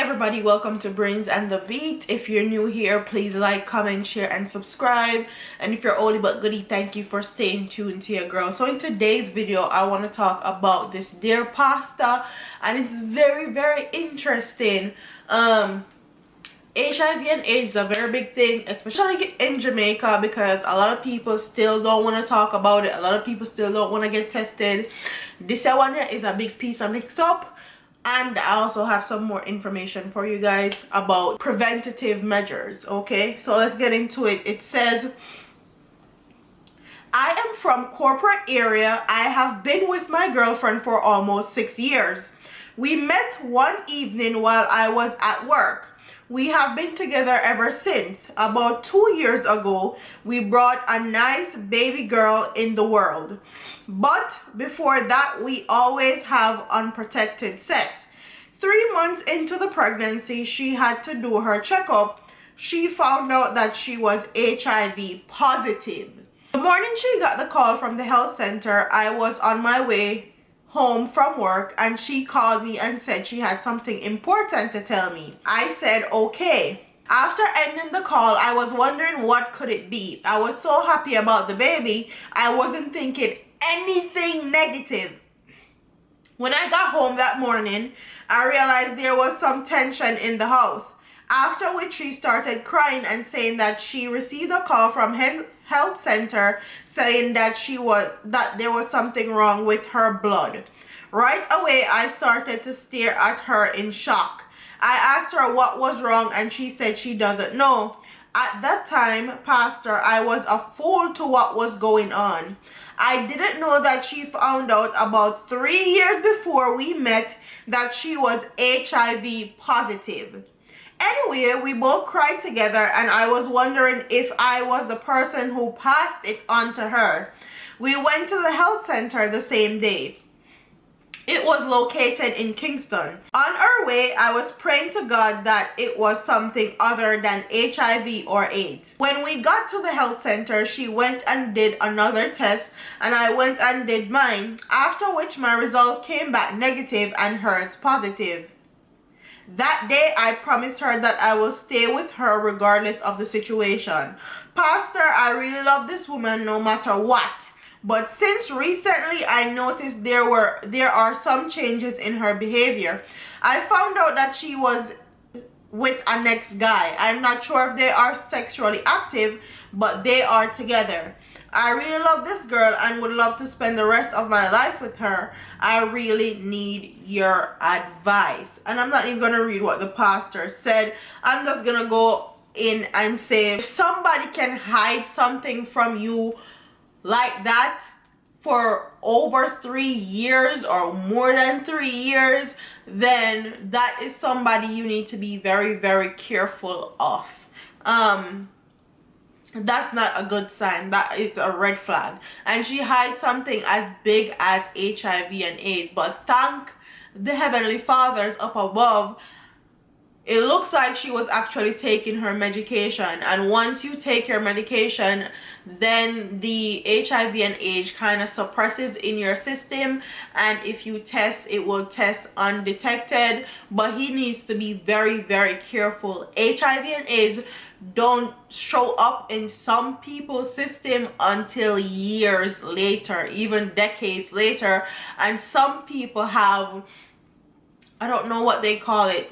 everybody, welcome to Brains and the Beat. If you're new here, please like, comment, share, and subscribe. And if you're oldie but goodie, thank you for staying tuned to your girl. So in today's video, I want to talk about this deer pasta, and it's very interesting. HIV and AIDS is a very big thing, especially in Jamaica, because a lot of people still don't want to talk about it. A lot of people still don't want to get tested. This one here is a big piece of mix up. And I also have some more information for you guys about preventative measures. Okay, so let's get into it. It says, I am from corporate area. I have been with my girlfriend for almost 6 years. We met one evening while I was at work. We have been together ever since. About 2 years ago, we brought a nice baby girl in the world. But before that, we always have unprotected sex. 3 months into the pregnancy, she had to do her checkup. She found out that she was HIV positive. The morning she got the call from the health center, I was on my way home from work, and she called me and said she had something important to tell me. I said okay. After ending the call, I was wondering what could it be. I was so happy about the baby, I wasn't thinking anything negative. When I got home that morning, I realized there was some tension in the house. After which she started crying and saying that she received a call from health center saying that there was something wrong with her blood. Right away, I started to stare at her in shock. I asked her what was wrong, and she said she doesn't know. At that time, Pastor, I was a fool to what was going on. I didn't know that she found out about 3 years before we met that she was HIV positive. Anyway, we both cried together, and I was wondering if I was the person who passed it on to her. We went to the health center the same day. It was located in Kingston. On our way, I was praying to God that it was something other than HIV or AIDS. When we got to the health center, she went and did another test, and I went and did mine, after which my result came back negative and hers positive. That day, I promised her that I will stay with her regardless of the situation. Pastor, I really love this woman no matter what. But since recently I noticed there are some changes in her behavior. I found out that she was with a next guy. I'm not sure if they are sexually active, but they are together. I really love this girl and would love to spend the rest of my life with her. I really need your advice. And I'm not even going to read what the pastor said. I'm just going to go in and say, if somebody can hide something from you like that for over 3 years or more than 3 years, then that is somebody you need to be very careful of. That's not a good sign. That is a red flag. And she hides something as big as HIV and AIDS, but thank the Heavenly Fathers up above, it looks like she was actually taking her medication. And once you take your medication, then the HIV and AIDS kind of suppresses in your system, and if you test, it will test undetected. But he needs to be very careful. HIV and AIDS don't show up in some people's system until years later, even decades later. And some people have, I don't know what they call it,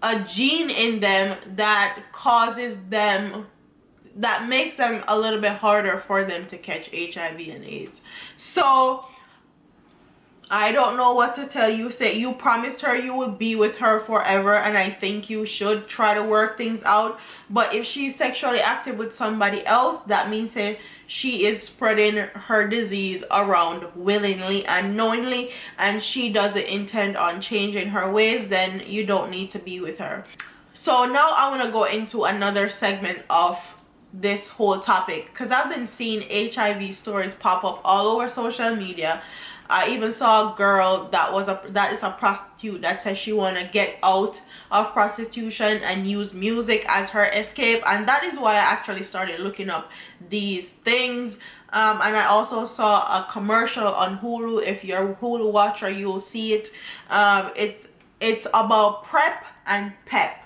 a gene in them that causes them, that makes them a little bit harder for them to catch HIV and AIDS. So I don't know what to tell you. Say you promised her you would be with her forever, and I think you should try to work things out. But if she's sexually active with somebody else, that means that she is spreading her disease around willingly and knowingly, and she doesn't intend on changing her ways, then you don't need to be with her. So now I want to go into another segment of this whole topic, because I've been seeing HIV stories pop up all over social media. I even saw a girl that is a prostitute that says she want to get out of prostitution and use music as her escape, and that is why I actually started looking up these things. And I also saw a commercial on Hulu. If you're a Hulu watcher, you'll see it. It's It's about PrEP and PEP.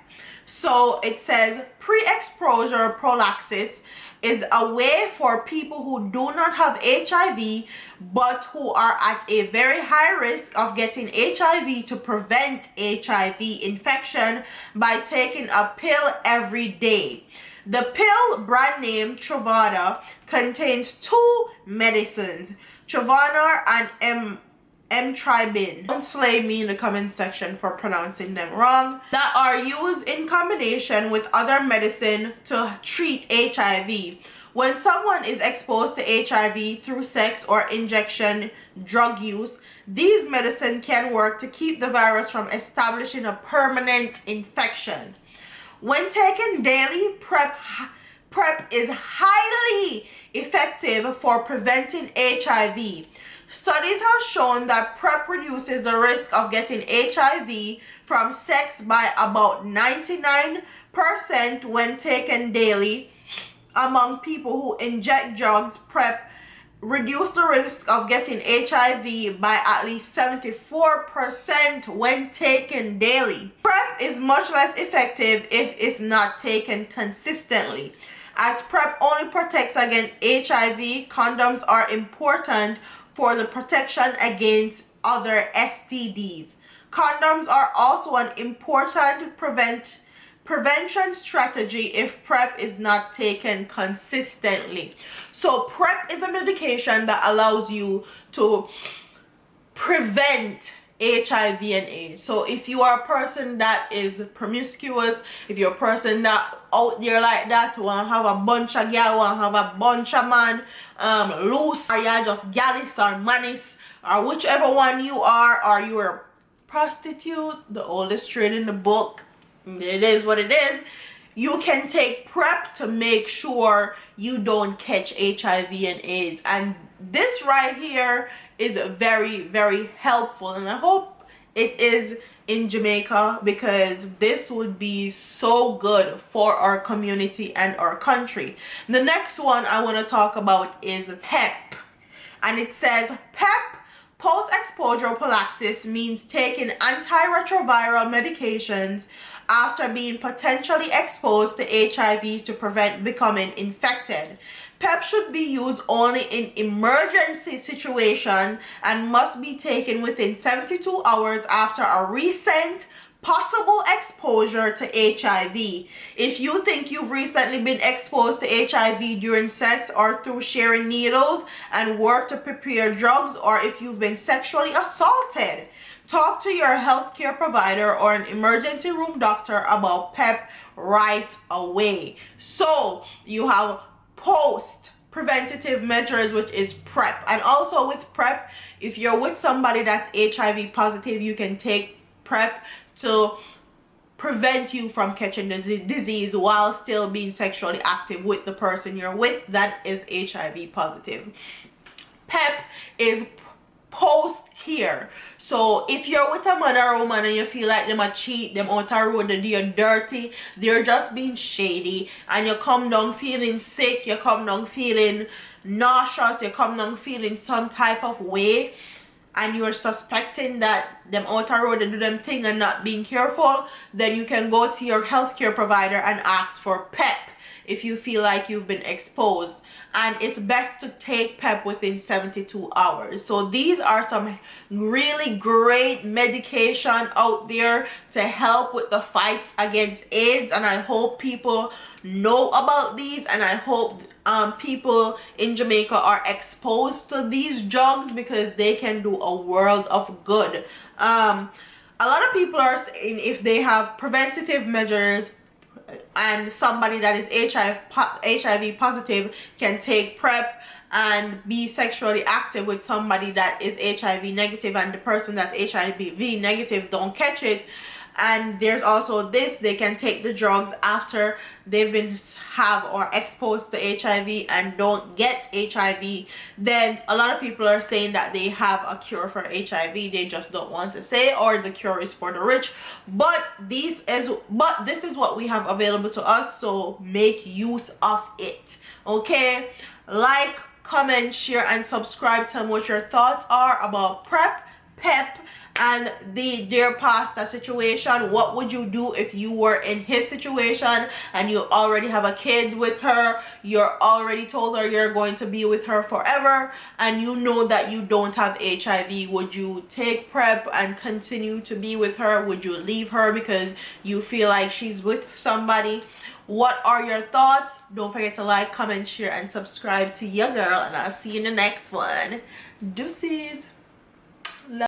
So it says pre-exposure prophylaxis is a way for people who do not have HIV but who are at a very high risk of getting HIV to prevent HIV infection by taking a pill every day. The pill, brand name Truvada, contains two medicines, Truvada and Emtribin. Don't slay me in the comment section for pronouncing them wrong. That are used in combination with other medicine to treat HIV. When someone is exposed to HIV through sex or injection drug use, these medicines can work to keep the virus from establishing a permanent infection. When taken daily, PrEP is highly effective for preventing HIV. Studies have shown that PrEP reduces the risk of getting HIV from sex by about 99% when taken daily. Among people who inject drugs, PrEP reduce the risk of getting HIV by at least 74% when taken daily. PrEP is much less effective if it's not taken consistently. As PrEP only protects against HIV, condoms are important for the protection against other STDs. Condoms are also an important prevention strategy if PrEP is not taken consistently. So PrEP is a medication that allows you to prevent HIV and AIDS. So if you are a person that is promiscuous, if you're a person that out there like that, want to have a bunch of girl, want to have a bunch of man, loose, or you're just gallus or manis, or whichever one you are, or you're a prostitute, the oldest trade in the book, it is what it is, you can take PrEP to make sure you don't catch HIV and AIDS. And this right here is very, very helpful, and I hope it is in Jamaica, because this would be so good for our community and our country. The next one I want to talk about is PEP, and it says PEP, post-exposure prophylaxis, means taking antiretroviral medications after being potentially exposed to HIV to prevent becoming infected. PEP should be used only in emergency situation and must be taken within 72 hours after a recent possible exposure to HIV. If you think you've recently been exposed to HIV during sex or through sharing needles and work to prepare drugs, or if you've been sexually assaulted, talk to your healthcare provider or an emergency room doctor about PEP right away. So you have post preventative measures, which is PrEP. And also with PrEP, if you're with somebody that's HIV positive, you can take PrEP to prevent you from catching the disease while still being sexually active with the person you're with that is HIV positive. PEP is post here. So if you're with a man or a woman and you feel like them a cheat, them out a road, they're dirty, they're just being shady, and you come down feeling sick, you come down feeling nauseous, you come down feeling some type of way, and you're suspecting that them out a road, they do them thing and not being careful, then you can go to your healthcare provider and ask for PEP if you feel like you've been exposed. And it's best to take PEP within 72 hours. So these are some really great medication out there to help with the fights against AIDS, and I hope people know about these, and I hope people in Jamaica are exposed to these drugs, because they can do a world of good. A lot of people are saying if they have preventative measures and somebody that is HIV positive can take PrEP and be sexually active with somebody that is HIV negative, and the person that's HIV negative don't catch it. And there's also this, they can take the drugs after they've been exposed to HIV and don't get HIV. Then a lot of people are saying that they have a cure for HIV, they just don't want to say, or the cure is for the rich. But this is what we have available to us, so make use of it. Okay, like, comment, share, and subscribe. Tell me what your thoughts are about PrEP, PEP, and their past situation. What would you do if you were in his situation and you already have a kid with her, you're already told her you're going to be with her forever, and you know that you don't have HIV? Would you take PrEP and continue to be with her? Would you leave her because you feel like she's with somebody? What are your thoughts? Don't forget to like, comment, share, and subscribe to your girl, and I'll see you in the next one. Deuces.